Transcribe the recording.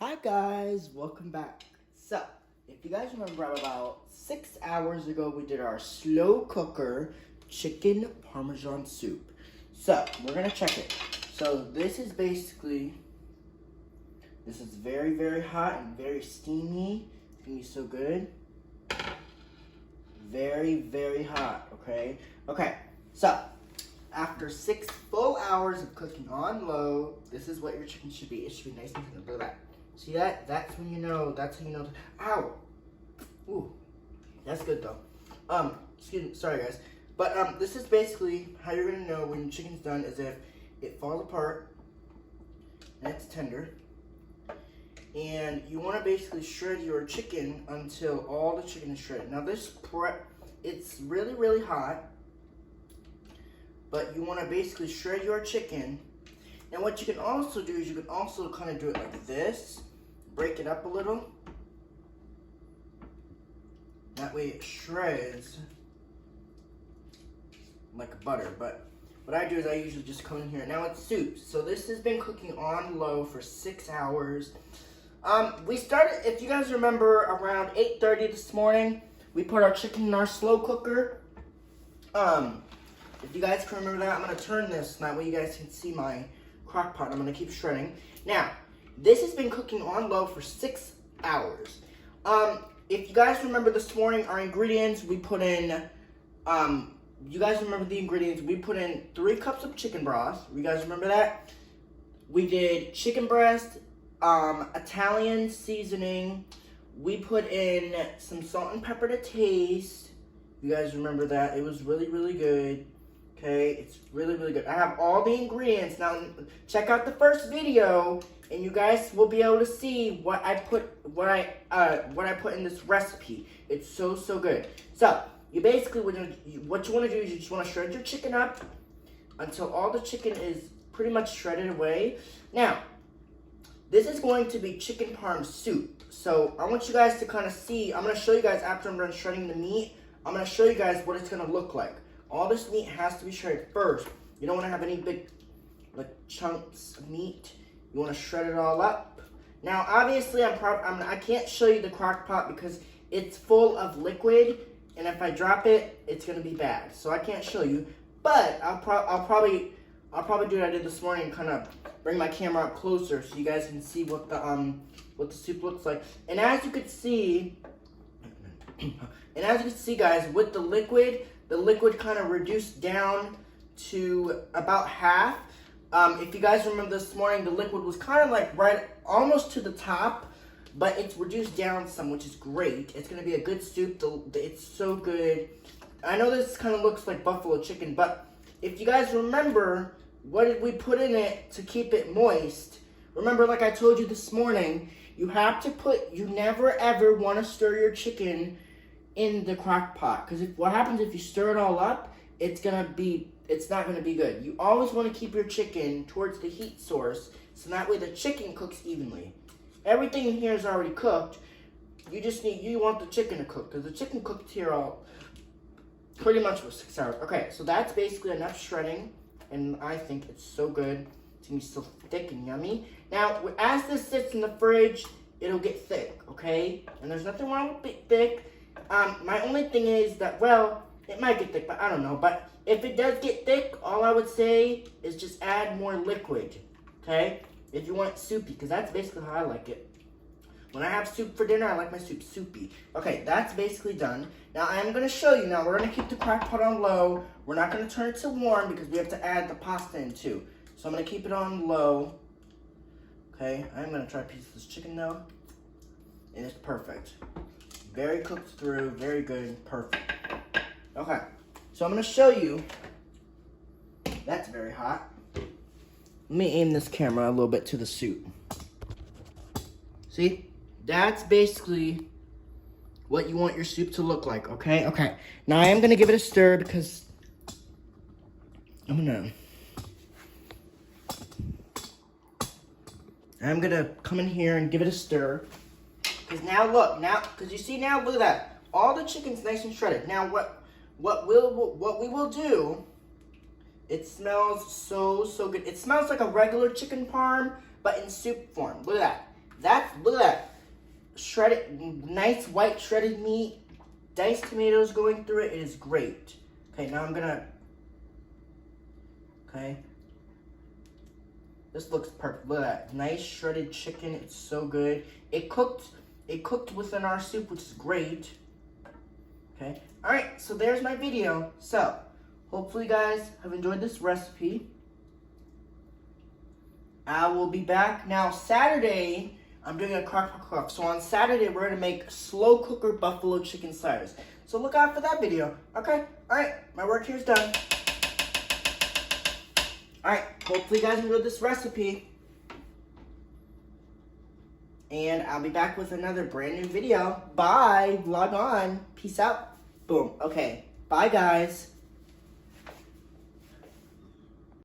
Hi guys, welcome back. So, if you guys remember about 6 hours ago we did our slow cooker chicken parmesan soup. So, we're gonna check it. So, this is very, very hot and very steamy. It's gonna be so good. Very, very hot, okay? Okay, so, after 6 full hours of cooking on low, this is what your chicken should be. It should be nice and tender. Look at that. See that? That's when you know. That's how you know. Ow! Ooh, that's good though. Excuse me. Sorry guys, but this is basically how you're gonna know when your chicken's done. Is if it falls apart and it's tender, and you want to basically shred your chicken until all the chicken is shredded. Now it's really, really hot, but you want to basically shred your chicken. And what you can also do is you can also kind of do it like this. Break it up a little. That way it shreds like butter. But what I do is I usually just come in here. Now it's soup. So this has been cooking on low for 6 hours. We started, if you guys remember, around 8:30 this morning. We put our chicken in our slow cooker. If you guys can remember that, I'm going to turn this. That way you guys can see my Crock-Pot. I'm going to keep shredding. Now, this has been cooking on low for 6 hours. If you guys remember this morning, our ingredients, we put in, you guys remember the ingredients, we put in 3 cups of chicken broth. You guys remember that? We did chicken breast, Italian seasoning. We put in some salt and pepper to taste. You guys remember that? It was really, really good. Okay, it's really, really good. I have all the ingredients. Now, check out the first video, and you guys will be able to see what I put in this recipe. It's so, so good. So, you basically, what you want to do is you just want to shred your chicken up until all the chicken is pretty much shredded away. Now, this is going to be chicken parm soup. So, I want you guys to kind of see. I'm going to show you guys after I'm done shredding the meat. I'm going to show you guys what it's going to look like. All this meat has to be shredded first. You don't want to have any big chunks of meat. You want to shred it all up. Now, obviously, I can't show you the Crock-Pot because it's full of liquid, and if I drop it, it's gonna be bad. So I can't show you. But I'll probably do what I did this morning and kind of bring my camera up closer so you guys can see what the soup looks like. And as you can see, guys, with the liquid kind of reduced down to about half. If you guys remember this morning, the liquid was kind of like right almost to the top, but it's reduced down some, which is great. It's going to be a good soup. It's so good. I know this kind of looks like buffalo chicken, but if you guys remember, what did we put in it to keep it moist? Remember, like I told you this morning, you never ever want to stir your chicken in the Crock-Pot, because what happens if you stir it all up, it's not going to be good. You always want to keep your chicken towards the heat source, so that way the chicken cooks evenly. Everything in here is already cooked. You want the chicken to cook, because the chicken cooked here all pretty much for 6 hours. Okay, so that's basically enough shredding, and I think it's so good. It's going to be so thick and yummy. Now, as this sits in the fridge, it'll get thick, okay? And there's nothing wrong with it thick. My only thing is that, well, it might get thick, but I don't know. But if it does get thick, all I would say is just add more liquid, okay? If you want it soupy, because that's basically how I like it. When I have soup for dinner, I like my soup soupy. Okay, that's basically done. Now, I'm going to show you. Now, we're going to keep the Crock-Pot on low. We're not going to turn it to warm because we have to add the pasta in too. So I'm going to keep it on low. Okay, I'm going to try a piece of this chicken though. And it's perfect. Very cooked through, very good, perfect. Okay, so I'm going to show you. That's very hot. Let me aim this camera a little bit to the soup. See? That's basically what you want your soup to look like, okay? Okay, now I am going to give it a stir because I'm going to come in here and give it a stir. Because now look, because you see now, look at that. All the chicken's nice and shredded. Now what we will do, it smells so good. It smells like a regular chicken parm, but in soup form. Look at that. Look at that. Shredded, nice white shredded meat. Diced tomatoes going through it. It is great. Okay, now I'm gonna, okay. This looks perfect. Look at that. Nice shredded chicken. It's so good. It cooked within our soup, which is great. Okay. Alright, so there's my video. So, hopefully you guys have enjoyed this recipe. I will be back. Now, Saturday, I'm doing a Crock-Pot. So on Saturday, we're going to make slow cooker buffalo chicken sliders. So look out for that video. Okay? Alright, my work here is done. Alright, hopefully you guys enjoyed this recipe. And I'll be back with another brand new video. Bye. Log on. Peace out. Boom. Okay. Bye, guys.